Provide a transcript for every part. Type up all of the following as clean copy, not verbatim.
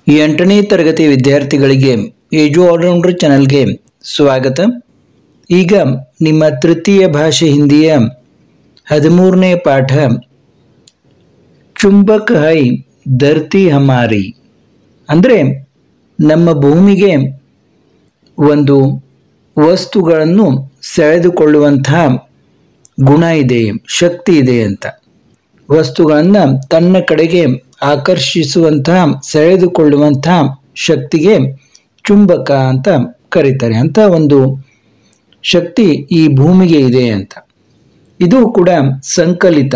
ಎಂಟನೇ ತರಗತಿ ವಿದ್ಯಾರ್ಥಿಗಳಿಗೆ ಏಜು ಆಲ್ರೌಂಡರ್ ಚಾನಲ್ಗೆ ಸ್ವಾಗತ. ಈಗ ನಿಮ್ಮ ತೃತೀಯ ಭಾಷೆ ಹಿಂದಿಯ 13ನೇ ಪಾಠ ಚುಂಬಕ್ ಹೈ ಧರ್ತಿ ಹಮಾರಿ, ಅಂದರೆ ನಮ್ಮ ಭೂಮಿಗೆ ಒಂದು ವಸ್ತುಗಳನ್ನು ಸೆಳೆದುಕೊಳ್ಳುವಂತಹ ಗುಣ ಇದೆ, ಶಕ್ತಿ ಇದೆ ಅಂತ. ವಸ್ತುಗಳನ್ನು ತನ್ನ ಕಡೆಗೆ ಆಕರ್ಷಿಸುವಂತಹ, ಸೆಳೆದುಕೊಳ್ಳುವಂತಹ ಶಕ್ತಿಗೆ ಚುಂಬಕ ಅಂತ ಕರೀತಾರೆ. ಅಂತ ಒಂದು ಶಕ್ತಿ ಈ ಭೂಮಿಗೆ ಇದೆ ಅಂತ. ಇದು ಕೂಡ ಸಂಕಲಿತ,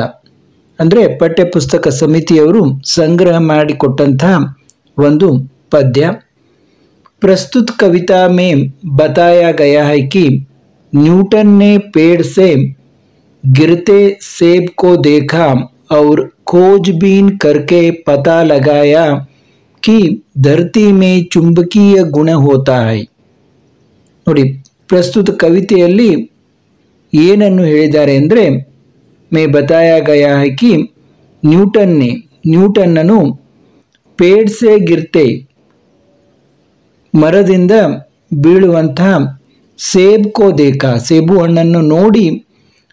ಅಂದರೆ ಪಠ್ಯಪುಸ್ತಕ ಸಮಿತಿಯವರು ಸಂಗ್ರಹ ಮಾಡಿಕೊಟ್ಟಂತಹ ಒಂದು ಪದ್ಯ. प्रस्तुत कविता में बताया गया है कि न्यूटन ने पेड़ से गिरते सेब को देखा और खोजबीन करके पता लगाया कि धरती में चुंबकीय गुण होता है. ನೋಡಿ, ಪ್ರಸ್ತುತ ಕವಿತೆಯಲ್ಲಿ ಏನನ್ನು ಹೇಳಿದ್ದಾರೆ ಅಂದರೆ, ಮೇ ಬತಾಯ ಗಯಾ ಹೈ ಕಿ ನ್ಯೂಟನ್ನನು ಪೇಡ್ ಸೆ ಗಿರ್ತೆ, ಮರದಿಂದ ಬೀಳುವಂತಹ ಸೇಬ್ ಕೋ ದೇಖಾ, ಸೇಬು ಹಣ್ಣನ್ನು ನೋಡಿ,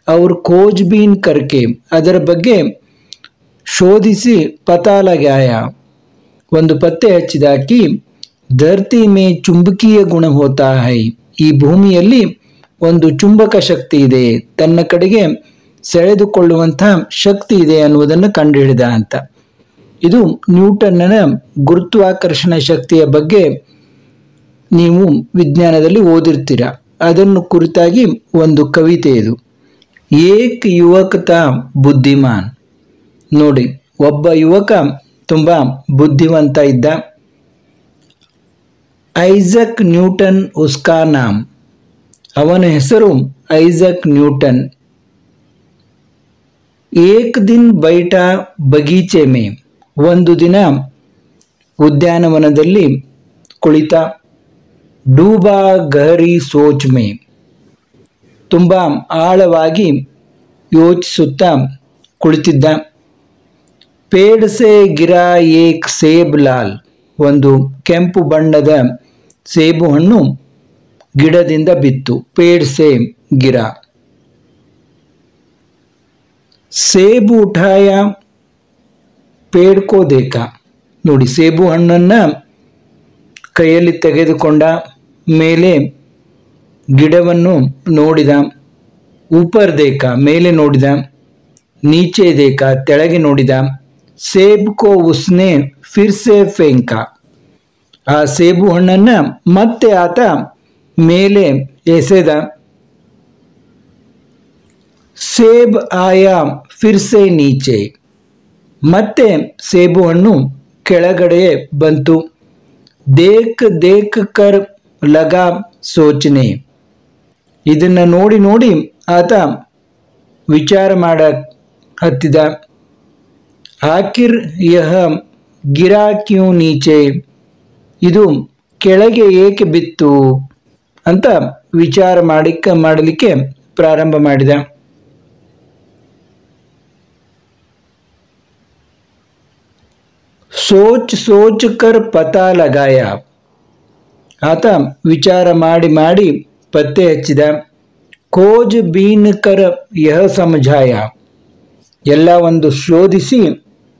ಅವರು ಖೋಜ್ಬೀನ್ ಕರ್ಕೆ, ಅದರ ಬಗ್ಗೆ ಶೋಧಿಸಿ, ಪತಾ ಲಗಾಯ, ಒಂದು ಪತ್ತೆ ಹಚ್ಚಿದಾಕಿ, ಧರ್ತಿ ಮೇ ಚುಂಬಕೀಯ ಗುಣ ಹೋತಾ ಹೈ, ಈ ಭೂಮಿಯಲ್ಲಿ ಒಂದು ಚುಂಬಕ ಶಕ್ತಿ ಇದೆ, ತನ್ನ ಕಡೆಗೆ ಸೆಳೆದುಕೊಳ್ಳುವಂತಹ ಶಕ್ತಿ ಇದೆ ಅನ್ನುವುದನ್ನು ಕಂಡುಹಿಡಿದ ಅಂತ. ಇದು ನ್ಯೂಟನ್ನನ ಗುರುತ್ವಾಕರ್ಷಣ ಶಕ್ತಿಯ ಬಗ್ಗೆ ನೀವು ವಿಜ್ಞಾನದಲ್ಲಿ ಓದಿರ್ತೀರ. ಅದನ್ನು ಕುರಿತಾಗಿ ಒಂದು ಕವಿತೆ ಇದು. ಏಕ್ ಯುವಕ ಬುದ್ಧಿಮಾನ್, ನೋಡಿ, ಒಬ್ಬ ಯುವಕ ತುಂಬ ಬುದ್ಧಿವಂತ ಇದ್ದ. ಐಜಕ್ ನ್ಯೂಟನ್ ಉಸ್ಕಾ ನಾಮ್, ಅವನ ಹೆಸರು ಐಜಕ್ ನ್ಯೂಟನ್. ಏಕ್ ದಿನ್ ಬೈಠಾ ಬಗೀಚೆ ಮೇ, ಒಂದು ದಿನ ಉದ್ಯಾನವನದಲ್ಲಿ ಕುಳಿತ. ಡೂಬಾ ಗಹರಿ ಸೋಚ್ ಮೇ, ತುಂಬ ಆಳವಾಗಿ ಯೋಚಿಸುತ್ತಾ ಕುಳಿತಿದ್ದ. ಪೇಡ್ ಸೆ ಗಿರಾ ಏಕ್ ಸೇಬ್ ಲಾಲ್, ಒಂದು ಕೆಂಪು ಬಣ್ಣದ ಸೇಬು ಹಣ್ಣು ಗಿಡದಿಂದ ಬಿತ್ತು. ಪೇಡ್ ಸೆ ಗಿರಾ. ಸೇಬು ಉಠಾಯ ಪೇಡ್ ಕೋ ದೇಖಾ, ನೋಡಿ, ಸೇಬು ಹಣ್ಣನ್ನು ಕೈಯಲ್ಲಿ ತೆಗೆದುಕೊಂಡ, ಮೇಲೆ ಗಿಡವನ್ನು ನೋಡಿದ. ಊಪರ್ ದೇಖಾ, ಮೇಲೆ ನೋಡಿದ. ನೀಚೆ ದೇಖಾ, ತೆಳಗೆ ನೋಡಿದ. ಸೇಬ್ ಕೋ ಉಸ್ನೆ ಫಿರ್ ಸೆ ಫೇಂಕಾ, ಆ ಸೇಬು ಹಣ್ಣನ್ನು ಮತ್ತೆ ಆತ ಮೇಲೆ ಎಸೆದ. ಸೇಬ್ ಆಯಾ ಫಿರ್ ಸೆ ನೀಚೆ, ಮತ್ತೆ ಸೇಬು ಹಣ್ಣು ಕೆಳಗಡೆ ಬಂತು. ದೇಖ್ ದೇಖ್ ಕರ್ ಲಗಾ ಸೋಚನೆ, ಇದನ್ನು ನೋಡಿ ನೋಡಿ ಆತ ವಿಚಾರ ಮಾಡ ಹತ್ತಿದ. ಆಖಿರ್ ಯಹ ಗಿರಾ ಕ್ಯೂ ನೀಚೆ, ಇದು ಕೆಳಗೆ ಏಕೆ ಬಿತ್ತು ಅಂತ ವಿಚಾರ ಮಾಡಲಿಕ್ಕೆ ಪ್ರಾರಂಭ ಮಾಡಿದ. ಸೋಚ್ ಸೋಚ್ ಕರ್ ಪತಾ ಲಗಾಯ, ಆತ ವಿಚಾರ ಮಾಡಿ ಮಾಡಿ ಪತ್ತೆ ಹಚ್ಚಿದ. ಖೋಜ್ ಬೀನ್ ಕರ್ ಯಹ ಸಮझಾಯ, ಎಲ್ಲ ಒಂದು ಶೋಧಿಸಿ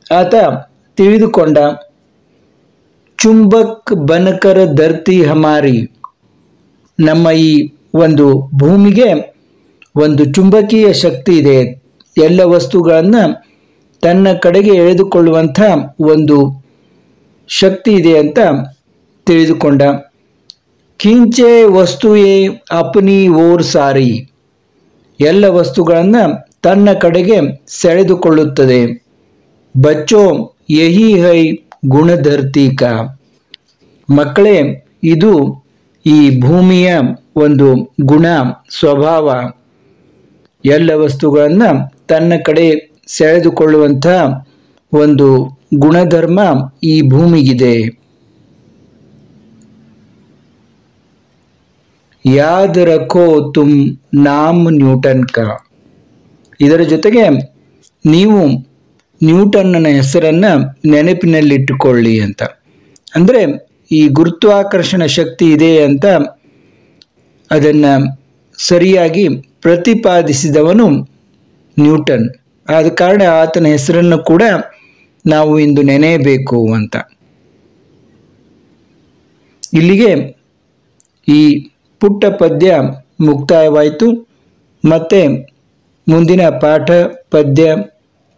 ಆತ ತಿಳಿದುಕೊಂಡ. ಚುಂಬಕ್ ಬನಕರ್ ಧರ್ತಿ ಹಮಾರಿ, ನಮ್ಮ ಈ ಒಂದು ಭೂಮಿಗೆ ಒಂದು ಚುಂಬಕೀಯ ಶಕ್ತಿ ಇದೆ, ಎಲ್ಲ ವಸ್ತುಗಳನ್ನು ತನ್ನ ಕಡೆಗೆ ಎಳೆದುಕೊಳ್ಳುವಂಥ ಒಂದು ಶಕ್ತಿ ಇದೆ ಅಂತ ತಿಳಿದುಕೊಂಡ. ಕಿಂಚೆ ವಸ್ತುಯೇ ಅಪ್ನಿ ಓರ್ ಸಾರಿ, ಎಲ್ಲ ವಸ್ತುಗಳನ್ನು ತನ್ನ ಕಡೆಗೆ ಸೆಳೆದುಕೊಳ್ಳುತ್ತದೆ. ಬಚ್ಚೋ ಯಹಿ ಹೈ ಗುಣಧರ್ತಿ ಕಾ, ಮಕ್ಕಳೇ, ಇದು ಈ ಭೂಮಿಯ ಒಂದು ಗುಣ, ಸ್ವಭಾವ. ಎಲ್ಲ ವಸ್ತುಗಳನ್ನು ತನ್ನ ಕಡೆ ಸೆಳೆದುಕೊಳ್ಳುವಂಥ ಒಂದು ಗುಣಧರ್ಮ ಈ ಭೂಮಿಗಿದೆ. ಯಾದ್ ರಖೋ ತುಮ್ ನಾಮ್ ನ್ಯೂಟನ್ ಕಾ, ಇದರ ಜೊತೆಗೆ ನೀವು ನ್ಯೂಟನ್ನನ ಹೆಸರನ್ನು ನೆನಪಿನಲ್ಲಿಟ್ಟುಕೊಳ್ಳಿ ಅಂತ. ಅಂದರೆ ಈ ಗುರುತ್ವಾಕರ್ಷಣ ಶಕ್ತಿ ಇದೆ ಅಂತ ಅದನ್ನು ಸರಿಯಾಗಿ ಪ್ರತಿಪಾದಿಸಿದವನು ನ್ಯೂಟನ್. ಆದ ಕಾರಣ ಆತನ ಹೆಸರನ್ನು ಕೂಡ ನಾವು ಇಂದು ನೆನೆಯಬೇಕು ಅಂತ. ಇಲ್ಲಿಗೆ ಈ ಪುಟ್ಟ ಪದ್ಯ ಮುಕ್ತಾಯವಾಯಿತು. ಮತ್ತೆ ಮುಂದಿನ ಪಾಠ ಪದ್ಯ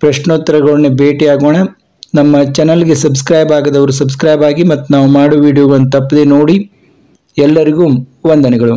ಪ್ರಶ್ನೋತ್ತರಗಳನ್ನ ಭೇಟಿಯಾಗೋಣ. ನಮ್ಮ ಚಾನಲ್ಗೆ ಸಬ್ಸ್ಕ್ರೈಬ್ ಆಗದವರು ಸಬ್ಸ್ಕ್ರೈಬ್ ಆಗಿ ಮತ್ತು ನಾವು ಮಾಡೋ ವಿಡಿಯೋಗಳನ್ನು ತಪ್ಪದೆ ನೋಡಿ. ಎಲ್ಲರಿಗೂ ವಂದನೆಗಳು.